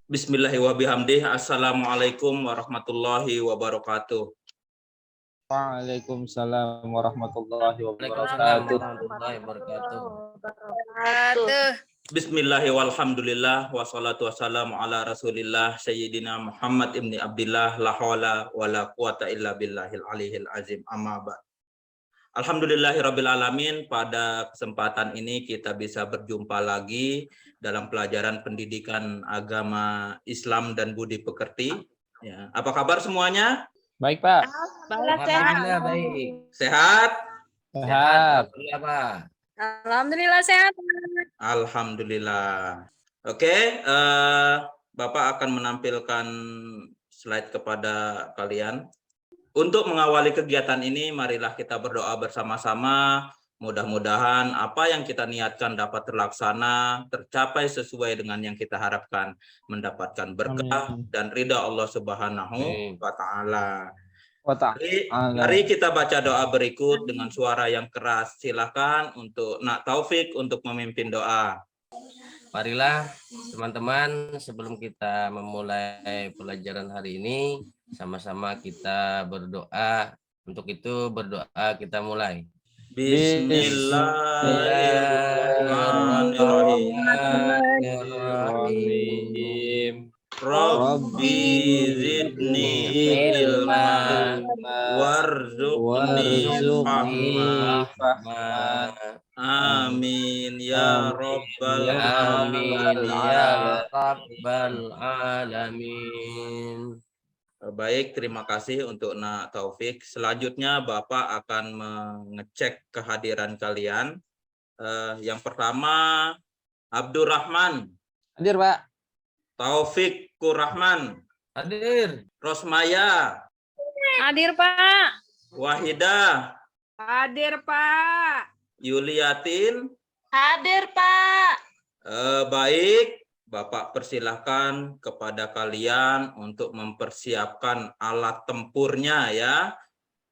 Bismillahirrahmanirrahim. Assalamualaikum warahmatullahi wabarakatuh. Waalaikumsalam warahmatullahi Waalaikumsalam wabarakatuh. warahmatullahi wabarakatuh. Bismillahirrahmanirrahim. Wassalatu wassalamu ala rasulillah Sayyidina Muhammad ibni Abdillah la hawla wa la quwata illa billahil aliyil azim, amma ba'd. Alhamdulillahirabbil alamin. Pada kesempatan ini kita bisa berjumpa lagi dalam pelajaran pendidikan agama Islam dan budi pekerti. Ya. Apa kabar semuanya? Baik, Pak. Alhamdulillah baik. Sehat? Sehat. Alhamdulillah, Pak. Alhamdulillah sehat. Alhamdulillah. Oke, Bapak akan menampilkan slide kepada kalian. Untuk mengawali kegiatan ini, marilah kita berdoa bersama-sama. Mudah-mudahan apa yang kita niatkan dapat terlaksana, tercapai sesuai dengan yang kita harapkan, mendapatkan berkah dan ridha Allah Subhanahu wa Ta'ala. Mari kita baca doa berikut dengan suara yang keras. Silakan untuk Nak Taufik untuk memimpin doa. Marilah teman-teman, sebelum kita memulai pelajaran hari ini, sama-sama kita berdoa. Untuk itu berdoa kita mulai. Bismillahirrahmanirrahim. Rabbi zidni ilma warzuqni fahma. Amin ya rabbal alamin. Baik, terima kasih untuk Nak Taufik. Selanjutnya Bapak akan mengecek kehadiran kalian. Yang pertama, Abdurrahman. Hadir, Pak. Taufik Kurrahman. Hadir. Rosmaya. Hadir, Pak. Wahidah. Hadir, Pak. Yuliatin. Hadir, Pak. Baik, Bapak persilahkan kepada kalian untuk mempersiapkan alat tempurnya ya,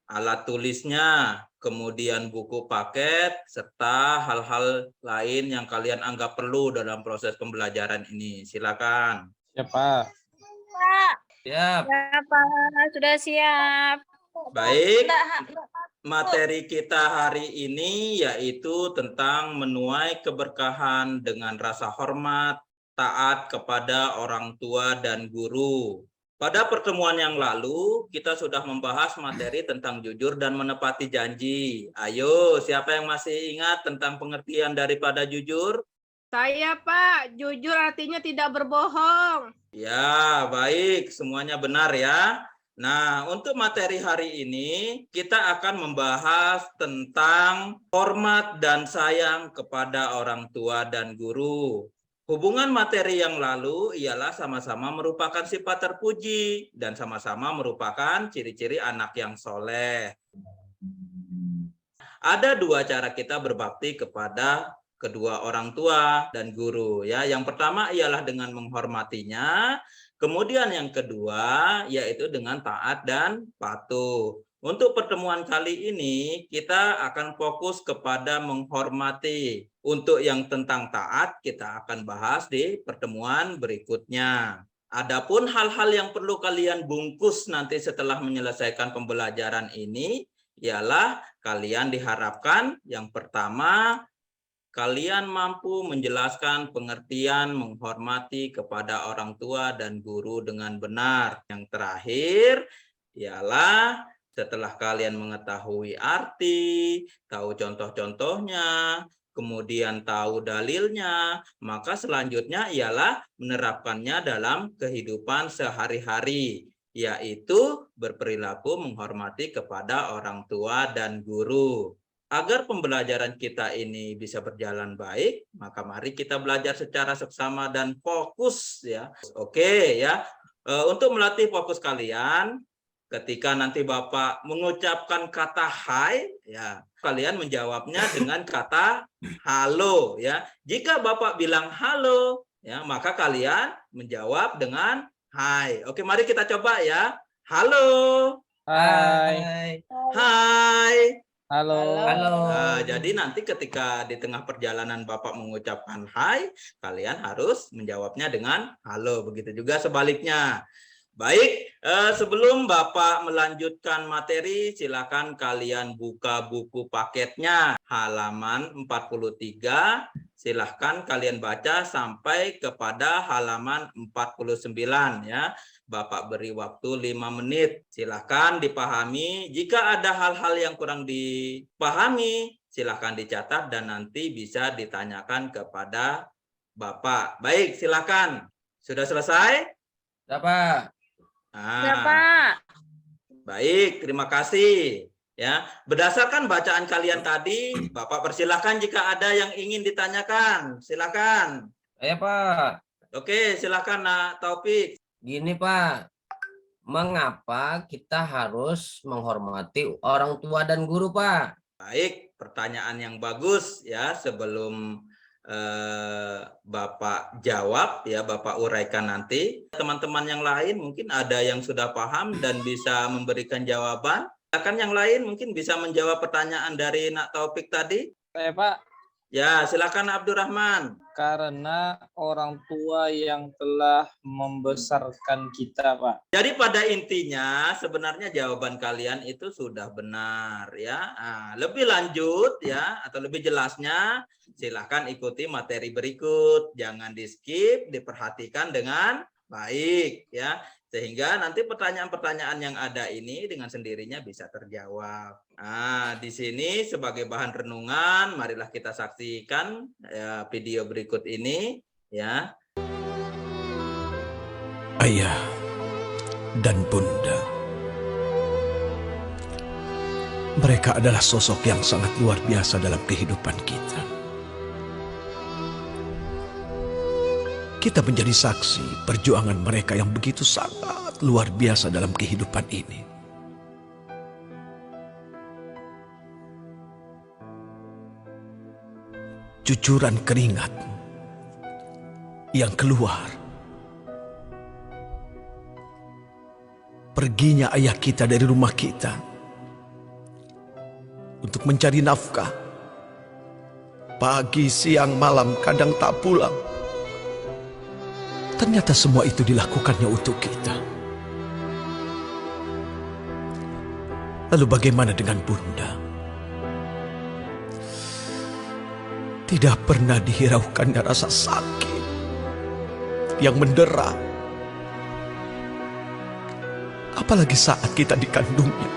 alat tulisnya, kemudian buku paket, serta hal-hal lain yang kalian anggap perlu dalam proses pembelajaran ini. Silakan. Siap, Pak. Pak. Siap. Ya, Pak. Sudah siap. Baik, materi kita hari ini yaitu tentang menuai keberkahan dengan rasa hormat, taat kepada orang tua dan guru. Pada pertemuan yang lalu, kita sudah membahas materi tentang jujur dan menepati janji. Ayo, siapa yang masih ingat tentang pengertian daripada jujur? Saya, Pak. Jujur artinya tidak berbohong. Ya, baik. Semuanya benar ya. Nah, untuk materi hari ini, kita akan membahas tentang hormat dan sayang kepada orang tua dan guru. Hubungan materi yang lalu ialah sama-sama merupakan sifat terpuji dan sama-sama merupakan ciri-ciri anak yang soleh. Ada dua cara kita berbakti kepada kedua orang tua dan guru ya. Yang pertama ialah dengan menghormatinya, kemudian yang kedua yaitu dengan taat dan patuh. Untuk pertemuan kali ini kita akan fokus kepada menghormati. Untuk yang tentang taat kita akan bahas di pertemuan berikutnya. Adapun hal-hal yang perlu kalian bungkus nanti setelah menyelesaikan pembelajaran ini ialah kalian diharapkan yang pertama kalian mampu menjelaskan pengertian menghormati kepada orang tua dan guru dengan benar. Yang terakhir ialah setelah kalian mengetahui arti, tahu contoh-contohnya, kemudian tahu dalilnya, maka selanjutnya ialah menerapkannya dalam kehidupan sehari-hari, yaitu berperilaku menghormati kepada orang tua dan guru. Agar pembelajaran kita ini bisa berjalan baik, maka mari kita belajar secara seksama dan fokus ya. Oke ya. Untuk melatih fokus kalian, ketika nanti Bapak mengucapkan kata hai ya, kalian menjawabnya dengan kata halo ya. Jika Bapak bilang halo ya, maka kalian menjawab dengan hai. Oke, mari kita coba ya. Halo. Hai. Hai. Halo. Halo. Jadi nanti ketika di tengah perjalanan Bapak mengucapkan hai, kalian harus menjawabnya dengan halo. Begitu juga sebaliknya. Baik, sebelum Bapak melanjutkan materi, silakan kalian buka buku paketnya halaman 43. Silahkan kalian baca sampai kepada halaman 49 ya. Bapak beri waktu 5 menit. Silahkan dipahami. Jika ada hal-hal yang kurang dipahami, silahkan dicatat dan nanti bisa ditanyakan kepada Bapak. Baik, silakan. Sudah selesai? Siapa? Baik, terima kasih. Ya, berdasarkan bacaan kalian tadi, Bapak persilahkan jika ada yang ingin ditanyakan. Silakan. Pak. Oke, silakan Nak Taufik. Gini Pak, mengapa kita harus menghormati orang tua dan guru Pak? Baik, pertanyaan yang bagus ya. Sebelum Bapak jawab ya, Bapak uraikan nanti. Teman-teman yang lain mungkin ada yang sudah paham dan bisa memberikan jawaban. Silakan yang lain mungkin bisa menjawab pertanyaan dari Nak Taufik tadi. Saya Pak, Ya, silakan Abdurrahman. karena orang tua yang telah membesarkan kita, Pak. Jadi pada intinya sebenarnya jawaban kalian itu sudah benar ya. Lebih lanjut ya atau lebih jelasnya silakan ikuti materi berikut. Jangan di-skip, diperhatikan dengan baik ya. Sehingga nanti pertanyaan-pertanyaan yang ada ini dengan sendirinya bisa terjawab. Di sini sebagai bahan renungan, marilah kita saksikan video berikut ini ya. Ayah dan bunda, mereka adalah sosok yang sangat luar biasa dalam kehidupan kita. Kita menjadi saksi perjuangan mereka yang begitu sangat luar biasa dalam kehidupan ini. Cucuran keringat yang keluar, perginya ayah kita dari rumah kita untuk mencari nafkah. Pagi, siang, malam, kadang tak pulang. Ternyata semua itu dilakukannya untuk kita. Lalu bagaimana dengan bunda? Tidak pernah dihiraukannya rasa sakit yang mendera. Apalagi saat kita dikandungnya.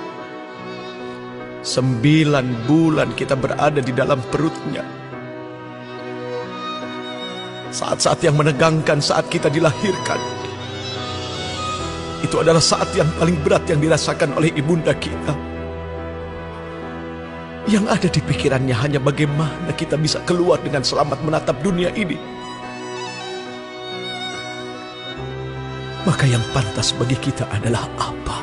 9 bulan kita berada di dalam perutnya. Saat-saat yang menegangkan saat kita dilahirkan. Itu adalah saat yang paling berat yang dirasakan oleh ibunda kita. Yang ada di pikirannya hanya bagaimana kita bisa keluar dengan selamat menatap dunia ini. Maka yang pantas bagi kita adalah apa?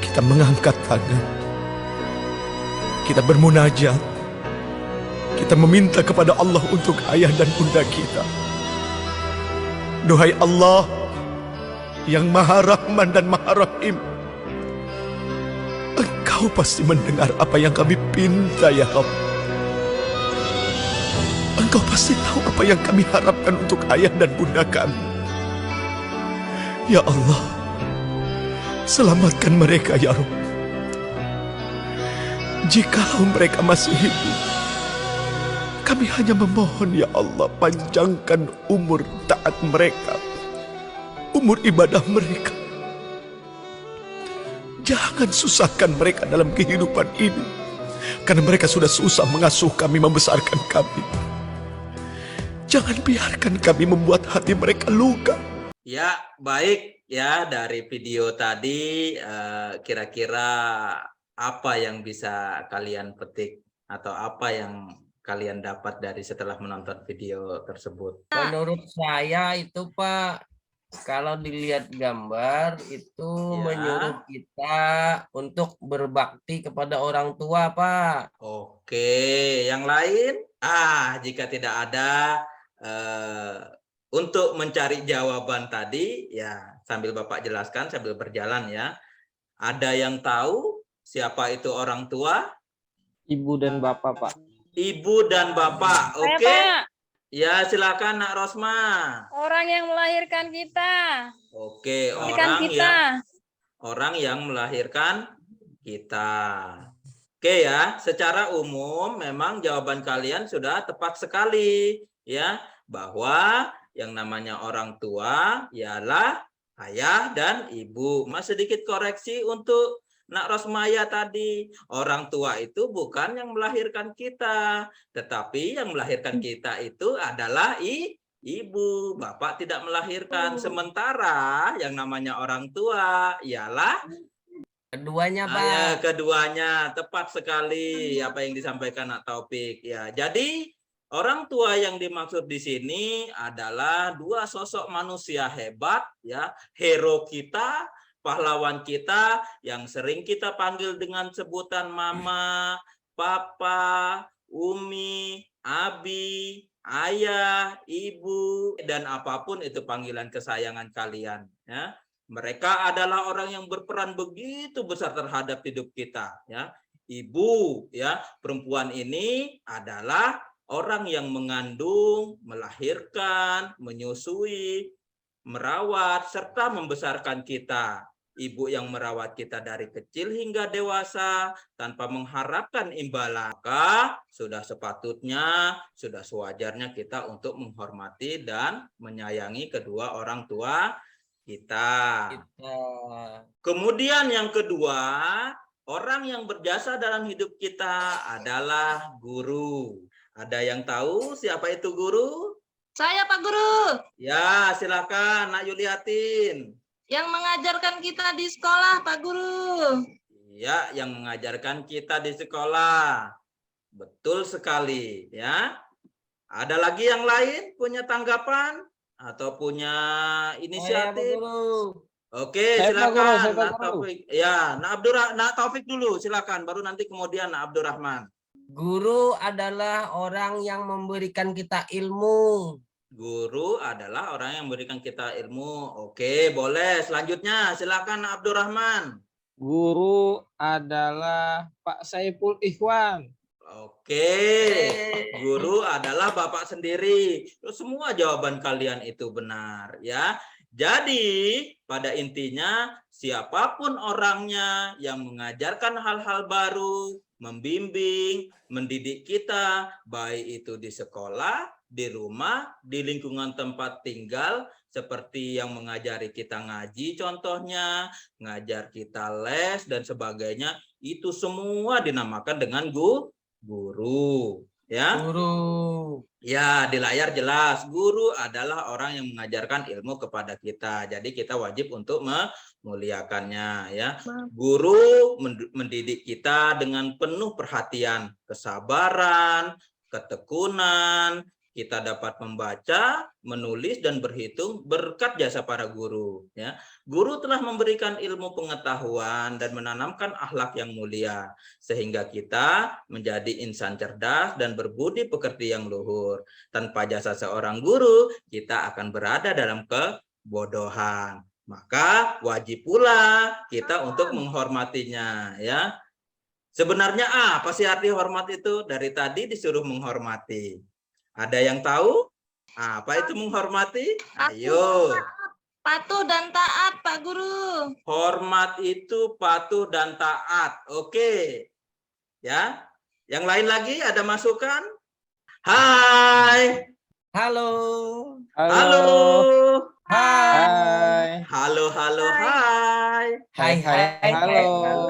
Kita mengangkat tangan. Kita bermunajat. Kita meminta kepada Allah untuk ayah dan bunda kita. Duhai Allah yang Maha Rahman dan Maha Rahim, Engkau pasti mendengar apa yang kami pinta ya Rabb. Engkau pasti tahu apa yang kami harapkan untuk ayah dan bunda kami. Ya Allah, selamatkan mereka ya Rabb. Jikalau mereka masih hidup, kami hanya memohon ya Allah, panjangkan umur taat mereka, umur ibadah mereka. Jangan susahkan mereka dalam kehidupan ini, karena mereka sudah susah mengasuh kami, membesarkan kami. Jangan biarkan kami membuat hati mereka luka. Ya, baik ya, dari video tadi kira-kira apa yang bisa kalian petik atau apa yang kalian dapat dari setelah menonton video tersebut? Menurut saya itu Pak, kalau dilihat gambar itu menyuruh kita untuk berbakti kepada orang tua Pak. Oke, yang lain? Jika tidak ada, untuk mencari jawaban tadi, ya sambil Bapak jelaskan sambil berjalan ya. Ada yang tahu Siapa itu orang tua? Ibu dan bapak, Pak. Ibu dan bapak. Saya, Oke. Pak, Ya, silakan Nak Rosma. orang yang melahirkan kita. Oke, Melahirkan kita. orang yang melahirkan kita. Oke ya, secara umum memang jawaban kalian sudah tepat sekali ya, bahwa yang namanya orang tua ialah ayah dan ibu. Mas sedikit koreksi untuk Nak Rosmaya tadi. Orang tua itu bukan yang melahirkan kita, tetapi yang melahirkan kita itu adalah ibu. Bapak tidak melahirkan. Sementara yang namanya orang tua ialah Keduanya, Pak. ya, keduanya. Tepat sekali apa yang disampaikan Nak Taufik. Ya, jadi orang tua yang dimaksud di sini adalah dua sosok manusia hebat, ya, hero kita, pahlawan kita yang sering kita panggil dengan sebutan mama, papa, umi, abi, ayah, ibu, dan apapun itu panggilan kesayangan kalian. Ya. Mereka adalah orang yang berperan begitu besar terhadap hidup kita. Ya. Ibu, ya, perempuan ini adalah orang yang mengandung, melahirkan, menyusui, merawat, serta membesarkan kita. Ibu yang merawat kita dari kecil hingga dewasa tanpa mengharapkan imbalan. Maka sudah sepatutnya, sudah sewajarnya kita untuk menghormati dan menyayangi kedua orang tua kita. Kemudian yang kedua, orang yang berjasa dalam hidup kita adalah guru. Ada yang tahu siapa itu guru? Saya, Pak Guru, Ya, silakan Nak Yuliatin. yang mengajarkan kita di sekolah, Pak Guru. Ya, yang mengajarkan kita di sekolah. Betul sekali, ya. Ada lagi yang lain punya tanggapan atau punya inisiatif? Oke, Saya, Pak Guru, silakan saya, Pak Nak Guru. Taufik. Ya, Nak Taufik dulu, silakan. Baru nanti kemudian Nak Abdurrahman. Guru adalah orang yang memberikan kita ilmu. Guru adalah orang yang memberikan kita ilmu. Oke, boleh. Selanjutnya, silakan Nak Abdurrahman. Guru adalah Pak Saiful Ikhwan. Oke, guru adalah Bapak sendiri. Semua jawaban kalian itu benar, ya. Jadi, pada intinya, siapapun orangnya yang mengajarkan hal-hal baru, membimbing, mendidik kita, baik itu di sekolah, di rumah, di lingkungan tempat tinggal, seperti yang mengajari kita ngaji contohnya, ngajar kita les dan sebagainya, itu semua dinamakan dengan guru. Ya. Guru. Ya, di layar jelas, guru adalah orang yang mengajarkan ilmu kepada kita. Jadi kita wajib untuk memuliakannya, ya. Guru mendidik kita dengan penuh perhatian, kesabaran, ketekunan. Kita dapat membaca, menulis, dan berhitung berkat jasa para guru. Ya. Guru telah memberikan ilmu pengetahuan dan menanamkan akhlak yang mulia, sehingga kita menjadi insan cerdas dan berbudi pekerti yang luhur. Tanpa jasa seorang guru, kita akan berada dalam kebodohan. Maka wajib pula kita untuk menghormatinya. Ya. Sebenarnya apa sih arti hormat itu? Dari tadi disuruh menghormati. Ada yang tahu apa itu menghormati? Ayo. Patuh dan taat, Pak Guru. Hormat itu patuh dan taat. Oke. Ya. Yang lain lagi ada masukan? Hai. Halo. Halo. Hai. Halo, hai. Hai, hai, Halo.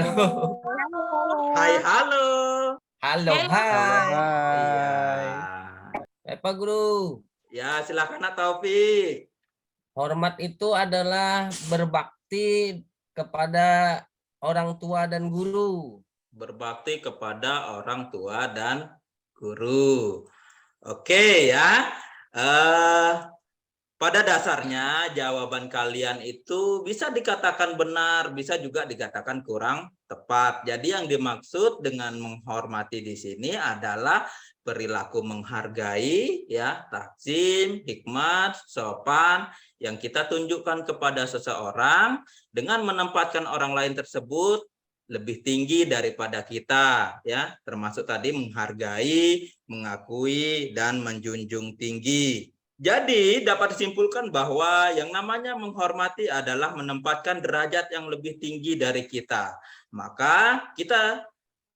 Hai, halo. Halo, hai. Hai. Pak Guru, Ya, silakan Nak Taufik. hormat itu adalah berbakti kepada orang tua dan guru. Berbakti kepada orang tua dan guru. Oke ya. Pada dasarnya jawaban kalian itu bisa dikatakan benar, bisa juga dikatakan kurang tepat. Jadi yang dimaksud dengan menghormati di sini adalah perilaku menghargai, ya, takzim, hikmat, sopan yang kita tunjukkan kepada seseorang dengan menempatkan orang lain tersebut lebih tinggi daripada kita, ya, termasuk tadi menghargai, mengakui, dan menjunjung tinggi. Jadi dapat disimpulkan bahwa yang namanya menghormati adalah menempatkan derajat yang lebih tinggi dari kita. Maka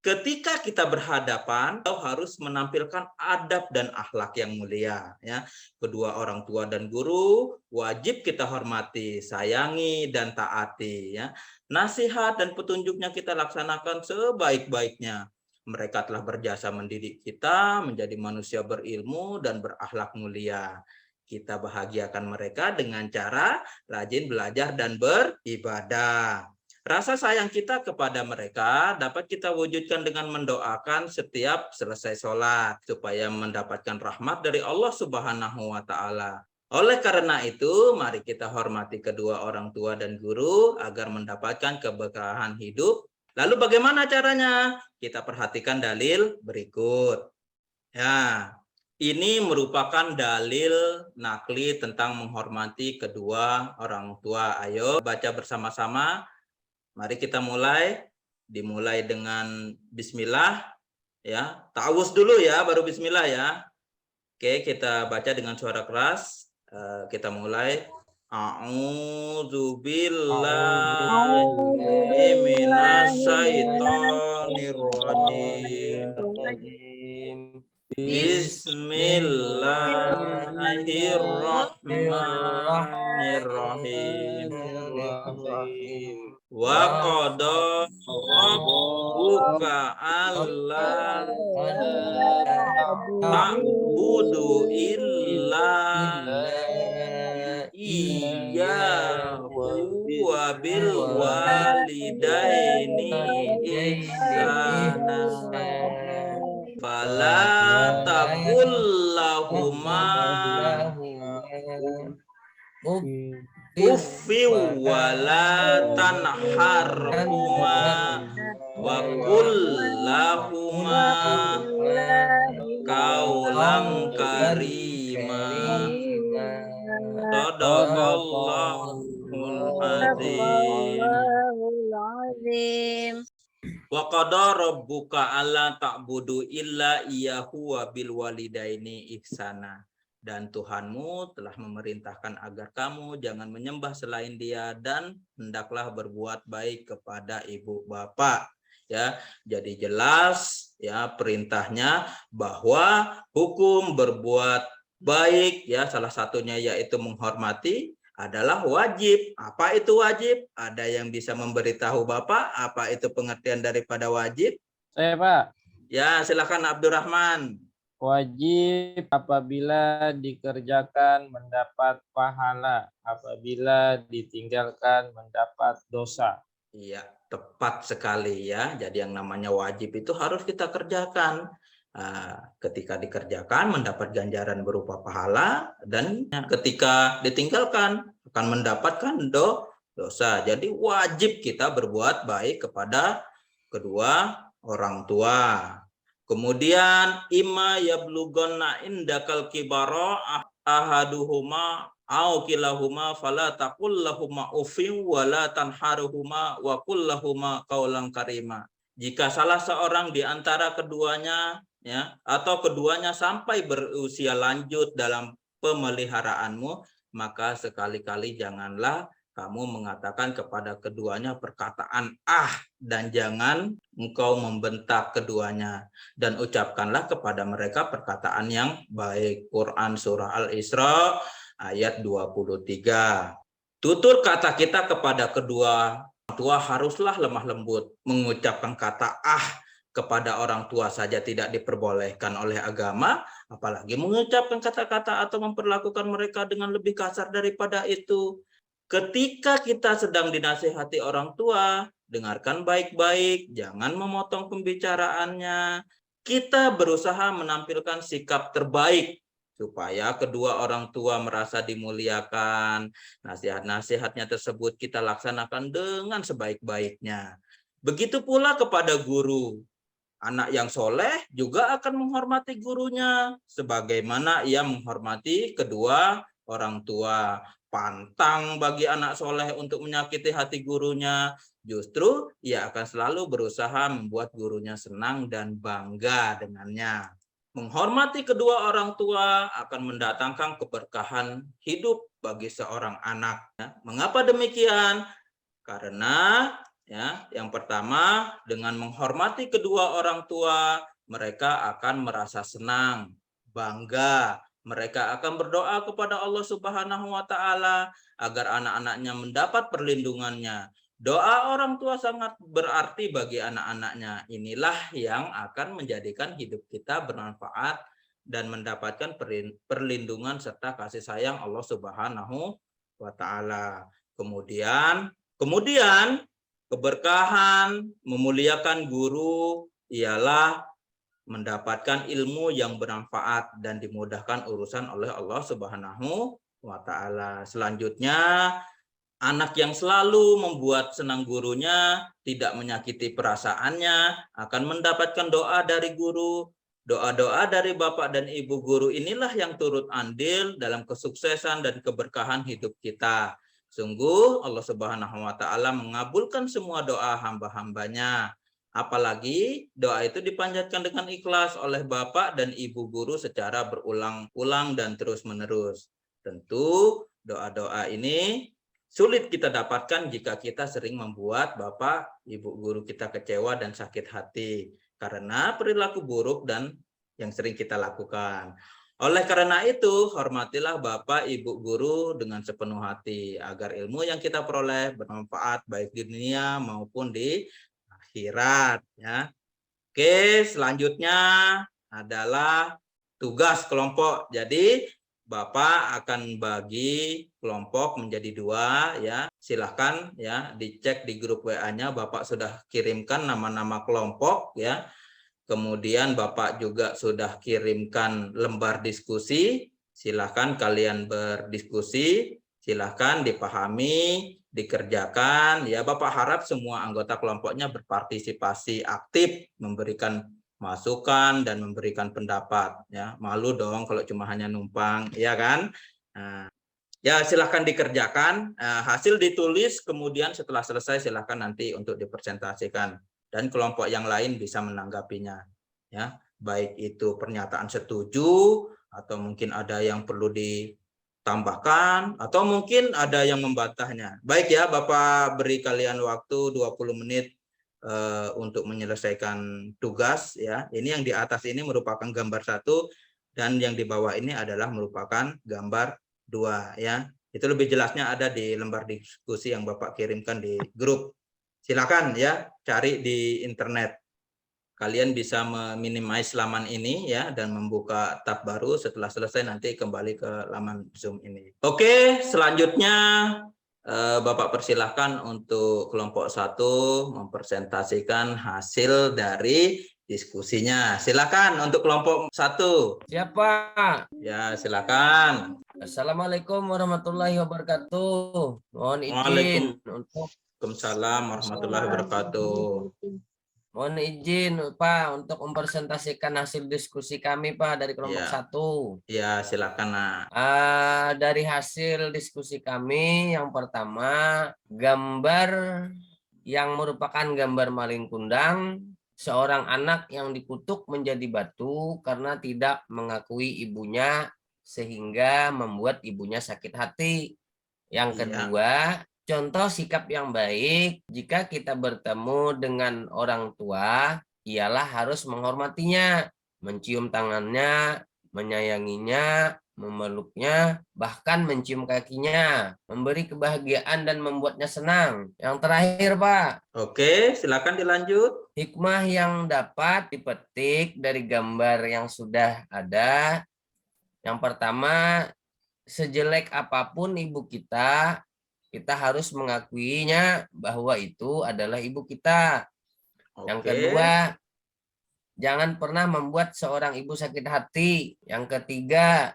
ketika kita berhadapan, kita harus menampilkan adab dan akhlak yang mulia. Ya. Kedua orang tua dan guru wajib kita hormati, sayangi, dan taati. Ya. Nasihat dan petunjuknya kita laksanakan sebaik-baiknya. Mereka telah berjasa mendidik kita menjadi manusia berilmu dan berakhlak mulia. Kita bahagiakan mereka dengan cara rajin belajar dan beribadah. Rasa sayang kita kepada mereka dapat kita wujudkan dengan mendoakan setiap selesai sholat supaya mendapatkan rahmat dari Allah Subhanahu wa Ta'ala. Oleh karena itu, mari kita hormati kedua orang tua dan guru agar mendapatkan keberkahan hidup. Lalu bagaimana caranya? Kita perhatikan dalil berikut. Ya, ini merupakan dalil nakli tentang menghormati kedua orang tua. Ayo baca bersama-sama. Mari kita mulai. Dimulai dengan bismillah, ya. Ta'awuz dulu ya, baru bismillah ya. Oke, kita baca dengan suara keras. Kita mulai. A'udzu billahi minasyaitonir rajim. Bismillahirrahmanirrahim. Wa qada rabbuka alla ta'budu illa iyyahu wa bil walidaini ihsana. Fala taqul lahuma uffi wala tanharhuma wa qul lahuma qaulan karima. Shadaqallahul azim. Wa qada rabbuka alla ta'budu illa iyyahu wa bil walidaini ihsana. Dan Tuhanmu telah memerintahkan agar kamu jangan menyembah selain Dia dan hendaklah berbuat baik kepada ibu bapak. Ya, jadi jelas ya perintahnya bahwa hukum berbuat baik ya salah satunya yaitu menghormati adalah wajib. Apa itu wajib? Ada yang bisa memberitahu Bapak apa itu pengertian daripada wajib? Saya, Pak. Ya, silakan Abdurrahman. Wajib apabila dikerjakan mendapat pahala, apabila ditinggalkan mendapat dosa. Iya, tepat sekali ya. Jadi yang namanya wajib itu harus kita kerjakan. Ketika dikerjakan mendapat ganjaran berupa pahala, dan ketika ditinggalkan akan mendapatkan dosa. Jadi wajib kita berbuat baik kepada kedua orang tua. Kemudian imma yablughanna indakal kibara ahaduhuma au kilahuma fala taqul lahumā uffin wa la tanharhumā wa qul lahumā qaulan karima. Jika salah seorang di antara keduanya ya atau keduanya sampai berusia lanjut dalam pemeliharaanmu, maka sekali-kali janganlah kamu mengatakan kepada keduanya perkataan dan jangan engkau membentak keduanya, dan ucapkanlah kepada mereka perkataan yang baik. Quran surah Al-Isra ayat 23. Tutur kata kita kepada kedua orang tua haruslah lemah lembut. Mengucapkan kata kepada orang tua saja tidak diperbolehkan oleh agama, apalagi mengucapkan kata-kata atau memperlakukan mereka dengan lebih kasar daripada itu. Ketika kita sedang dinasihati orang tua, dengarkan baik-baik, jangan memotong pembicaraannya. Kita berusaha menampilkan sikap terbaik supaya kedua orang tua merasa dimuliakan. Nasihat-nasihatnya tersebut kita laksanakan dengan sebaik-baiknya. Begitu pula kepada guru. Anak yang soleh juga akan menghormati gurunya sebagaimana ia menghormati kedua orang tua pantang bagi anak soleh untuk menyakiti hati gurunya, justru ia akan selalu berusaha membuat gurunya senang dan bangga dengannya. Menghormati kedua orang tua akan mendatangkan keberkahan hidup bagi seorang anak. Mengapa demikian? Karena yang pertama, dengan menghormati kedua orang tua, mereka akan merasa senang, bangga. Mereka akan berdoa kepada Allah Subhanahu wa Ta'ala agar anak-anaknya mendapat perlindungannya. Doa orang tua sangat berarti bagi anak-anaknya. Inilah yang akan menjadikan hidup kita bermanfaat dan mendapatkan perlindungan serta kasih sayang Allah Subhanahu wa Ta'ala. Kemudian keberkahan memuliakan guru ialah mendapatkan ilmu yang bermanfaat dan dimudahkan urusan oleh Allah Subhanahu wa Ta'ala. Selanjutnya, anak yang selalu membuat senang gurunya, tidak menyakiti perasaannya, akan mendapatkan doa dari guru. Doa-doa dari bapak dan ibu guru inilah yang turut andil dalam kesuksesan dan keberkahan hidup kita. Sungguh Allah Subhanahu wa Ta'ala mengabulkan semua doa hamba-hambanya. Apalagi doa itu dipanjatkan dengan ikhlas oleh bapak dan ibu guru secara berulang-ulang dan terus-menerus. Tentu doa-doa ini sulit kita dapatkan jika kita sering membuat bapak, ibu guru kita kecewa dan sakit hati karena perilaku buruk dan yang sering kita lakukan. Oleh karena itu, hormatilah bapak, ibu guru dengan sepenuh hati agar ilmu yang kita peroleh bermanfaat baik di dunia maupun di akhirat. Ya. Oke, selanjutnya adalah tugas kelompok. Jadi Bapak akan bagi kelompok menjadi 2 ya. Silahkan ya dicek di grup WA-nya, Bapak sudah kirimkan nama-nama kelompok ya. Kemudian Bapak juga sudah kirimkan lembar diskusi. Silahkan kalian berdiskusi, silahkan dipahami, dikerjakan. Ya, Bapak harap semua anggota kelompoknya berpartisipasi aktif, memberikan masukan dan memberikan pendapat. Ya, malu dong kalau cuma hanya numpang, ya kan? Nah, ya silahkan dikerjakan. Hasil ditulis, kemudian setelah selesai silahkan nanti untuk dipresentasikan dan kelompok yang lain bisa menanggapinya. Ya, baik itu pernyataan setuju atau mungkin ada yang perlu ditambahkan atau mungkin ada yang membantahnya. Baik ya, Bapak beri kalian waktu 20 menit untuk menyelesaikan tugas ya. Ini yang di atas ini merupakan gambar 1 dan yang di bawah ini adalah merupakan gambar 2 ya. Itu lebih jelasnya ada di lembar diskusi yang Bapak kirimkan di grup. Silakan ya, cari di internet. Kalian bisa meminimize laman ini ya dan membuka tab baru. Setelah selesai nanti kembali ke laman Zoom ini. Oke, selanjutnya Bapak persilahkan untuk kelompok 1 mempresentasikan hasil dari diskusinya. Silakan untuk kelompok 1. Siapa? Ya, silakan. Assalamualaikum warahmatullahi wabarakatuh. Mohon izin untuk Waalaikumsalam warahmatullahi wabarakatuh. Mohon izin Pak untuk mempresentasikan hasil diskusi kami Pak dari kelompok 1. Ya, silakan. Dari hasil diskusi kami yang pertama, gambar yang merupakan gambar maling kundang, seorang anak yang dikutuk menjadi batu karena tidak mengakui ibunya sehingga membuat ibunya sakit hati. Yang kedua, contoh sikap yang baik jika kita bertemu dengan orang tua ialah harus menghormatinya, mencium tangannya, menyayanginya, memeluknya, bahkan mencium kakinya, memberi kebahagiaan dan membuatnya senang. Yang terakhir, Pak. Oke, silakan dilanjut. Hikmah yang dapat dipetik dari gambar yang sudah ada. Yang pertama, sejelek apapun ibu kita harus mengakuinya bahwa itu adalah ibu kita. Yang kedua, jangan pernah membuat seorang ibu sakit hati. Yang ketiga,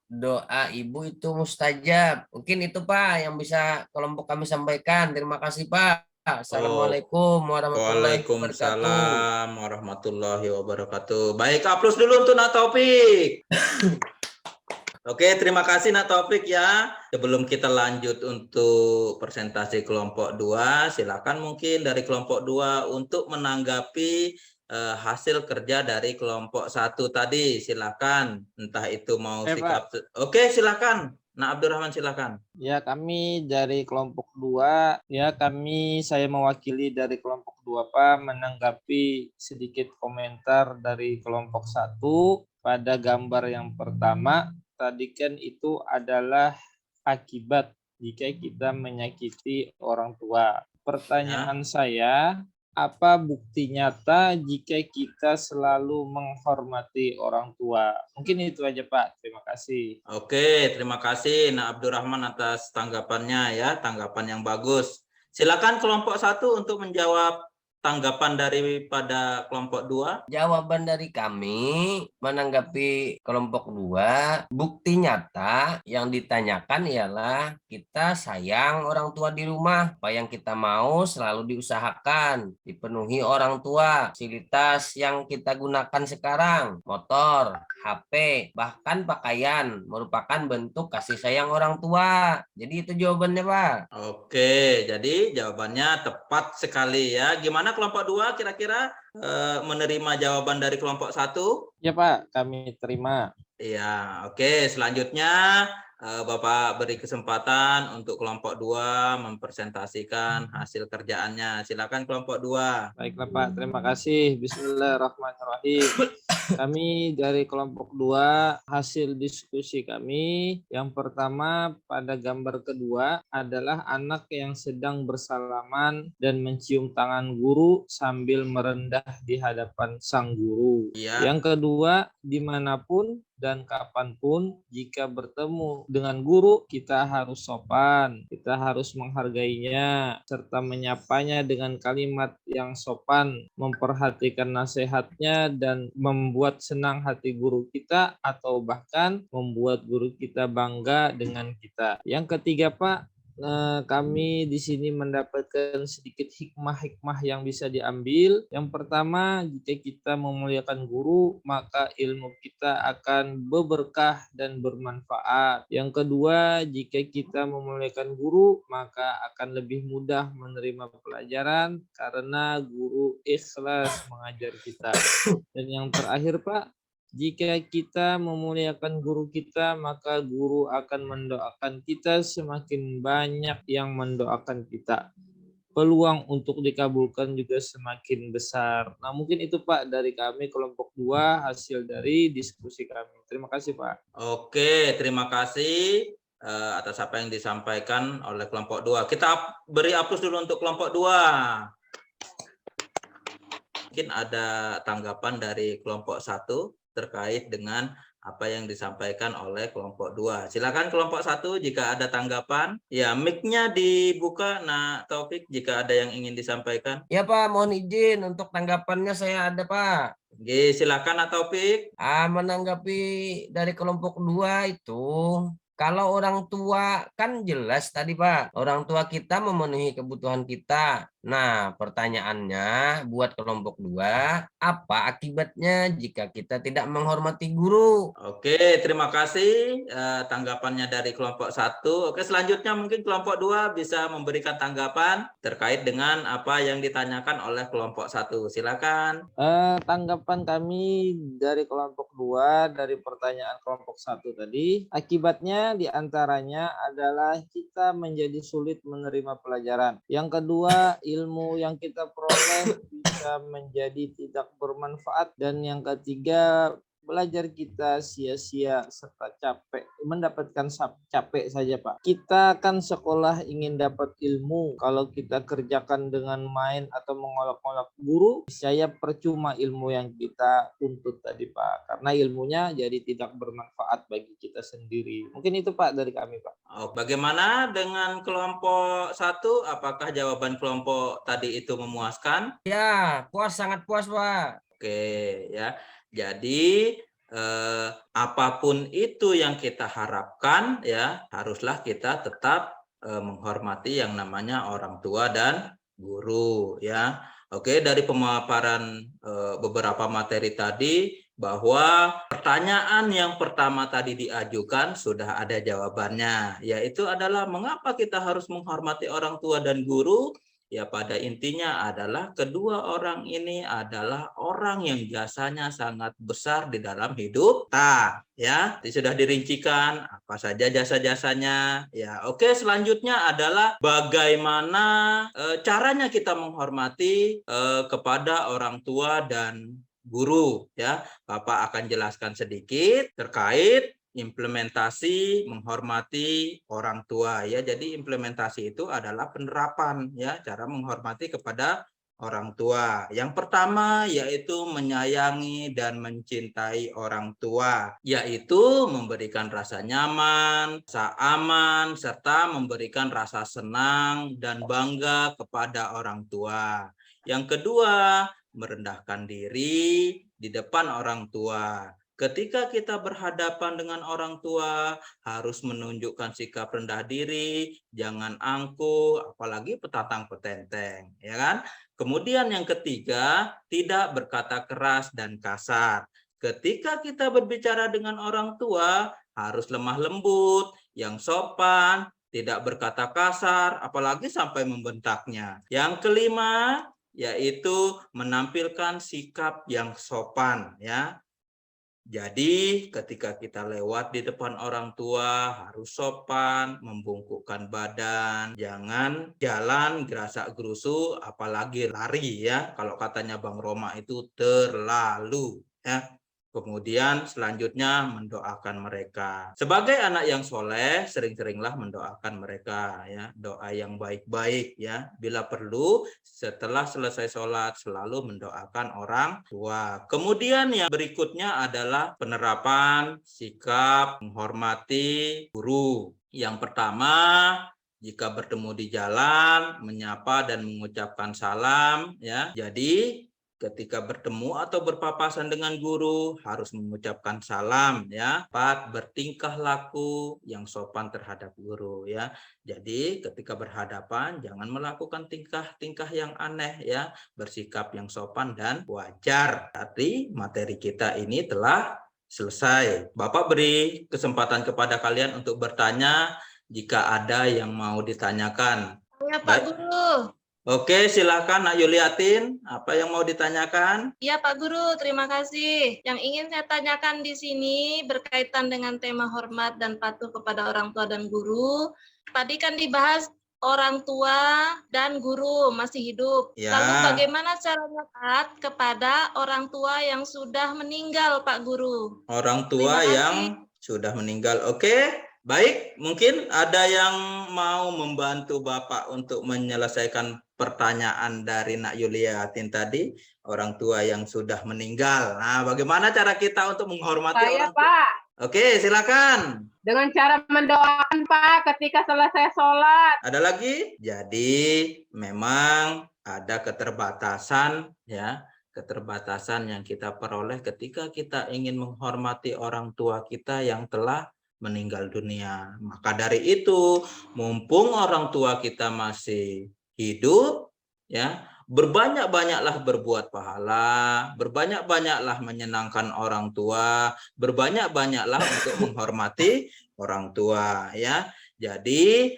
doa ibu itu mustajab. Mungkin itu Pak yang bisa kelompok kami sampaikan. Terima kasih Pak. Assalamualaikum warahmatullahi wabarakatuh. Waalaikumsalam warahmatullahi wabarakatuh. Baik, aplaus dulu untuk Nak Taufik. Oke, terima kasih Nak Taufik ya. Sebelum kita lanjut untuk presentasi kelompok 2, silakan mungkin dari kelompok 2 untuk menanggapi hasil kerja dari kelompok 1 tadi. Silakan, entah itu mau sikap. Oke, silakan. Nak Abdurrahman silakan. Ya, kami dari kelompok 2, ya saya mewakili dari kelompok 2 Pak, menanggapi sedikit komentar dari kelompok 1 pada gambar yang pertama. Tadi kan itu adalah akibat jika kita menyakiti orang tua. Pertanyaan saya, apa bukti nyata jika kita selalu menghormati orang tua? Mungkin itu aja Pak, terima kasih. Oke, terima kasih Nak Abdurrahman atas tanggapannya ya, tanggapan yang bagus. Silakan kelompok 1 untuk menjawab tanggapan daripada kelompok 2. Jawaban dari kami menanggapi kelompok 2, bukti nyata yang ditanyakan ialah kita sayang orang tua di rumah. Apa yang kita mau selalu diusahakan, dipenuhi orang tua. Fasilitas yang kita gunakan sekarang, motor, HP, bahkan pakaian merupakan bentuk kasih sayang orang tua. Jadi itu jawabannya, Pak. Oke, jadi jawabannya tepat sekali ya. Gimana kelompok 2 kira-kira menerima jawaban dari kelompok 1? Ya Pak, kami terima. Iya, oke. Selanjutnya Bapak beri kesempatan untuk kelompok 2 mempresentasikan hasil kerjaannya. Silakan kelompok 2. Baiklah Pak, terima kasih. Bismillahirrahmanirrahim. Kami dari kelompok 2, hasil diskusi kami yang pertama pada gambar kedua adalah anak yang sedang bersalaman dan mencium tangan guru sambil merendah di hadapan sang guru. Ya. Yang kedua, dimanapun dan kapanpun jika bertemu dengan guru, kita harus sopan, kita harus menghargainya, serta menyapanya dengan kalimat yang sopan, memperhatikan nasihatnya, dan membuat senang hati guru kita, atau bahkan membuat guru kita bangga dengan kita. Yang ketiga Pak, kami di sini mendapatkan sedikit hikmah-hikmah yang bisa diambil. Yang pertama, jika kita memuliakan guru, maka ilmu kita akan berberkah dan bermanfaat. Yang kedua, jika kita memuliakan guru, maka akan lebih mudah menerima pelajaran karena guru ikhlas mengajar kita. Dan yang terakhir, Pak, jika kita memuliakan guru kita, maka guru akan mendoakan kita, semakin banyak yang mendoakan kita. Peluang untuk dikabulkan juga semakin besar. Nah, mungkin itu Pak dari kami kelompok 2 hasil dari diskusi kami. Terima kasih Pak. Oke, terima kasih atas apa yang disampaikan oleh kelompok 2. Kita beri aplaus dulu untuk kelompok 2. Mungkin ada tanggapan dari kelompok 1 terkait dengan apa yang disampaikan oleh kelompok 2. Silakan kelompok 1 jika ada tanggapan. Ya, mic-nya dibuka, Nak Taufik, jika ada yang ingin disampaikan. Ya Pak, mohon izin untuk tanggapannya saya ada Pak. Oke, silakan Nak Taufik. Menanggapi dari kelompok 2 itu, kalau orang tua kan jelas tadi Pak, orang tua kita memenuhi kebutuhan kita. Nah, pertanyaannya buat kelompok 2, apa akibatnya jika kita tidak menghormati guru? Oke, terima kasih tanggapannya dari kelompok 1. Oke, selanjutnya mungkin kelompok 2 bisa memberikan tanggapan terkait dengan apa yang ditanyakan oleh kelompok 1. Silakan. Tanggapan kami dari kelompok 2 dari pertanyaan kelompok 1 tadi, akibatnya diantaranya adalah kita menjadi sulit menerima pelajaran. Yang kedua, ilmu yang kita peroleh bisa menjadi tidak bermanfaat. Dan yang ketiga, belajar kita sia-sia serta capek, mendapatkan capek saja Pak. Kita kan sekolah ingin dapat ilmu, kalau kita kerjakan dengan main atau mengolok-olok guru, saya percuma ilmu yang kita tuntut tadi Pak, karena ilmunya jadi tidak bermanfaat bagi kita sendiri. Mungkin itu Pak dari kami Pak. Bagaimana dengan kelompok 1? Apakah jawaban kelompok tadi itu memuaskan? Ya, puas, sangat puas Pak. Oke, ya. Jadi apapun itu yang kita harapkan ya, haruslah kita tetap menghormati yang namanya orang tua dan guru ya. Oke, dari pemaparan beberapa materi tadi bahwa pertanyaan yang pertama tadi diajukan sudah ada jawabannya, yaitu adalah mengapa kita harus menghormati orang tua dan guru? Ya, pada intinya adalah kedua orang ini adalah orang yang jasanya sangat besar di dalam hidup kita. Ya, sudah dirincikan apa saja jasa-jasanya. Ya, oke, selanjutnya adalah bagaimana caranya kita menghormati kepada orang tua dan guru. Ya, Bapak akan jelaskan sedikit terkait implementasi menghormati orang tua, ya. Jadi implementasi itu adalah penerapan, ya, cara menghormati kepada orang tua. Yang pertama yaitu menyayangi dan mencintai orang tua, yaitu memberikan rasa nyaman, rasa aman, serta memberikan rasa senang dan bangga kepada orang tua. Yang kedua, merendahkan diri di depan orang tua. Ketika kita berhadapan dengan orang tua, harus menunjukkan sikap rendah diri, jangan angkuh, apalagi petatang-petenteng, ya kan? Kemudian yang ketiga, tidak berkata keras dan kasar. Ketika kita berbicara dengan orang tua, harus lemah lembut, yang sopan, tidak berkata kasar, apalagi sampai membentaknya. Yang kelima, yaitu menampilkan sikap yang sopan, ya. Jadi ketika kita lewat di depan orang tua harus sopan, membungkukkan badan, jangan jalan gerasak-gerusu apalagi lari, ya. Kalau katanya Bang Roma itu terlalu, ya. Kemudian selanjutnya mendoakan mereka. Sebagai anak yang soleh, sering-seringlah mendoakan mereka, ya. Doa yang baik-baik, ya. Bila perlu, setelah selesai sholat, selalu mendoakan orang tua. Kemudian yang berikutnya adalah penerapan sikap menghormati guru. Yang pertama, jika bertemu di jalan, menyapa dan mengucapkan salam, ya. Jadi ketika bertemu atau berpapasan dengan guru harus mengucapkan salam, ya. 4, bertingkah laku yang sopan terhadap guru, ya. Jadi ketika berhadapan jangan melakukan tingkah-tingkah yang aneh, ya. Bersikap yang sopan dan wajar. Berarti materi kita ini telah selesai. Bapak beri kesempatan kepada kalian untuk bertanya jika ada yang mau ditanyakan. Ya, Pak Baik. Guru. Oke, silakan Nak Yuliatin. Apa yang mau ditanyakan? Ya, Pak Guru, terima kasih. Yang ingin saya tanyakan di sini berkaitan dengan tema hormat dan patuh kepada orang tua dan guru. Tadi kan dibahas orang tua dan guru masih hidup. Ya. Lalu bagaimana caranya taat kepada orang tua yang sudah meninggal, Pak Guru? Orang tua Terima kasih. yang sudah meninggal. Oke, baik. Mungkin ada yang mau membantu Bapak untuk menyelesaikan pertanyaan dari Nak Yuliatin tadi, orang tua yang sudah meninggal. Nah, bagaimana cara kita untuk menghormati Saya, orang tua? Pak, Oke, silakan. dengan cara mendoakan, Pak, ketika selesai sholat. Ada lagi? Jadi memang ada keterbatasan, ya, keterbatasan yang kita peroleh ketika kita ingin menghormati orang tua kita yang telah meninggal dunia. Maka dari itu, mumpung orang tua kita masih hidup, ya, berbanyak-banyaklah berbuat pahala, berbanyak-banyaklah menyenangkan orang tua, berbanyak-banyaklah untuk menghormati orang tua, ya. Jadi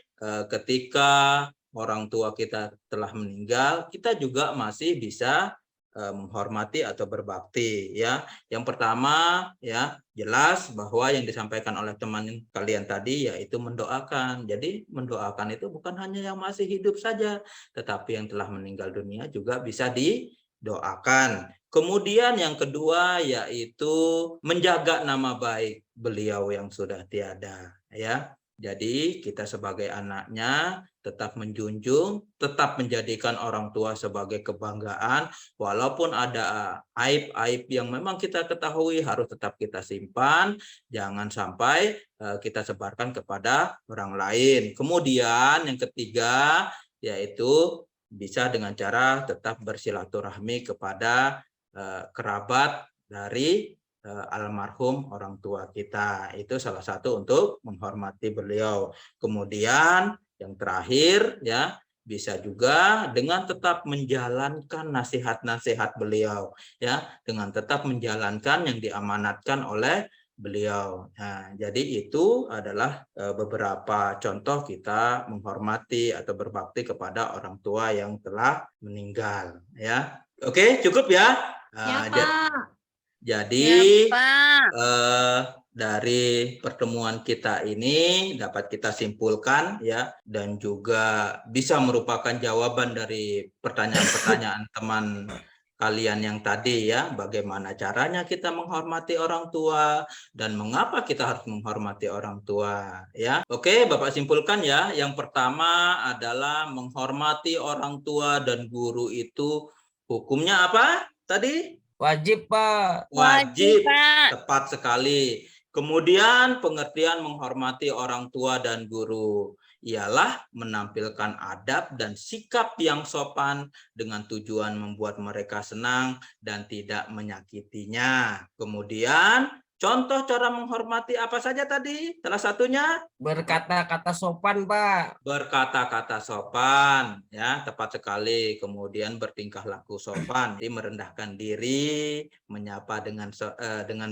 ketika orang tua kita telah meninggal, kita juga masih bisa menghormati atau berbakti, ya. Yang pertama, ya, jelas bahwa yang disampaikan oleh teman kalian tadi yaitu mendoakan. Jadi mendoakan itu bukan hanya yang masih hidup saja, tetapi yang telah meninggal dunia juga bisa didoakan. Kemudian yang kedua yaitu menjaga nama baik beliau yang sudah tiada, ya. Jadi kita sebagai anaknya tetap menjunjung, tetap menjadikan orang tua sebagai kebanggaan, walaupun ada aib-aib yang memang kita ketahui harus tetap kita simpan, jangan sampai kita sebarkan kepada orang lain. Kemudian yang ketiga yaitu bisa dengan cara tetap bersilaturahmi kepada kerabat dari almarhum orang tua kita. Itu salah satu untuk menghormati beliau. Kemudian yang terakhir, ya, bisa juga dengan tetap menjalankan nasihat-nasihat beliau, ya, dengan tetap menjalankan yang diamanatkan oleh beliau. Nah, jadi itu adalah beberapa contoh kita menghormati atau berbakti kepada orang tua yang telah meninggal, ya. Oke, cukup ya. Ya, Ja- Pak. Jadi Ya, Pak. dari pertemuan kita ini dapat kita simpulkan, ya, dan juga bisa merupakan jawaban dari pertanyaan-pertanyaan teman kalian yang tadi, ya, bagaimana caranya kita menghormati orang tua dan mengapa kita harus menghormati orang tua, ya. Oke, Bapak simpulkan ya. Yang pertama adalah menghormati orang tua dan guru itu hukumnya apa tadi? Wajib, Pak. Wajib, Pak. tepat sekali. Kemudian pengertian menghormati orang tua dan guru ialah menampilkan adab dan sikap yang sopan dengan tujuan membuat mereka senang dan tidak menyakitinya. Kemudian contoh cara menghormati apa saja tadi? Salah satunya Berkata-kata sopan, Pak. berkata-kata sopan, ya, tepat sekali. Kemudian bertingkah laku sopan, jadi merendahkan diri, menyapa dengan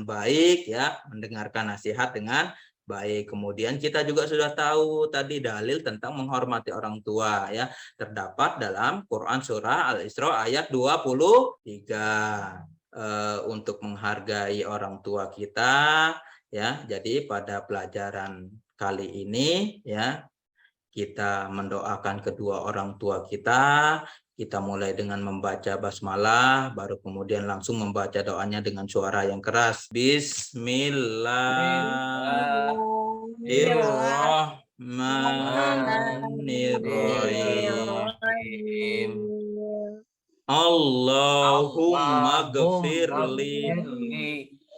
baik, ya, mendengarkan nasihat dengan baik. Kemudian kita juga sudah tahu tadi dalil tentang menghormati orang tua, ya, terdapat dalam Quran surah Al-Isra ayat 23. Untuk menghargai orang tua kita, ya. Jadi pada pelajaran kali ini, ya, kita mendoakan kedua orang tua kita. Kita mulai dengan membaca basmalah, baru kemudian langsung membaca doanya dengan suara yang keras. Bismillahirrahmanirrahim. Allahumma gfirli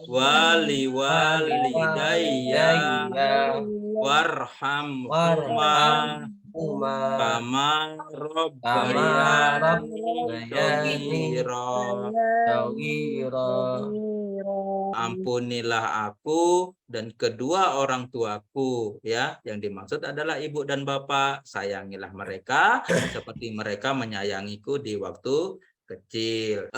wali walidayya warhamhuma kama rabbayani shaghira. Ampunilah aku dan kedua orang tuaku, ya. Yang dimaksud adalah ibu dan bapak. Sayangilah mereka seperti mereka menyayangiku di waktu kecil.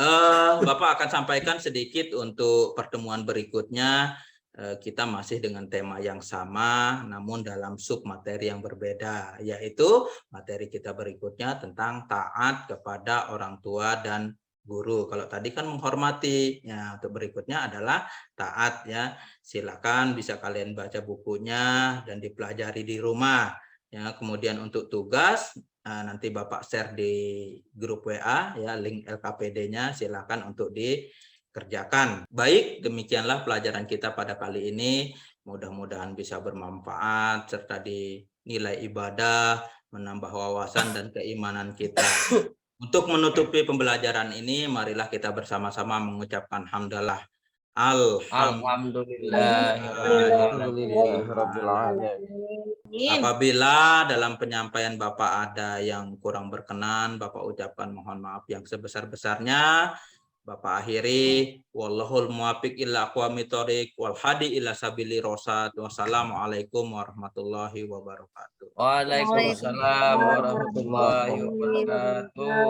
Bapak akan sampaikan sedikit untuk pertemuan berikutnya. Kita masih dengan tema yang sama, namun dalam sub materi yang berbeda, yaitu materi kita berikutnya tentang taat kepada orang tua dan guru. Kalau tadi kan menghormati, ya, untuk berikutnya adalah taat, ya. Silakan bisa kalian baca bukunya dan dipelajari di rumah, ya. Kemudian untuk tugas nanti Bapak share di grup WA, ya, link LKPD-nya, silakan untuk dikerjakan. Baik, demikianlah pelajaran kita pada kali ini. Mudah-mudahan bisa bermanfaat serta dinilai ibadah, menambah wawasan dan keimanan kita. Untuk menutupi pembelajaran ini, marilah kita bersama-sama mengucapkan hamdalah. Apabila dalam penyampaian Bapak ada yang kurang berkenan, Bapak ucapkan mohon maaf yang sebesar-besarnya. Bapak akhiri, wallahul muwaffiq ila aqwamit thoriq wal hadi ila sabili rosad. Wassalamualaikum warahmatullahi wabarakatuh. Waalaikumsalam warahmatullahi wabarakatuh.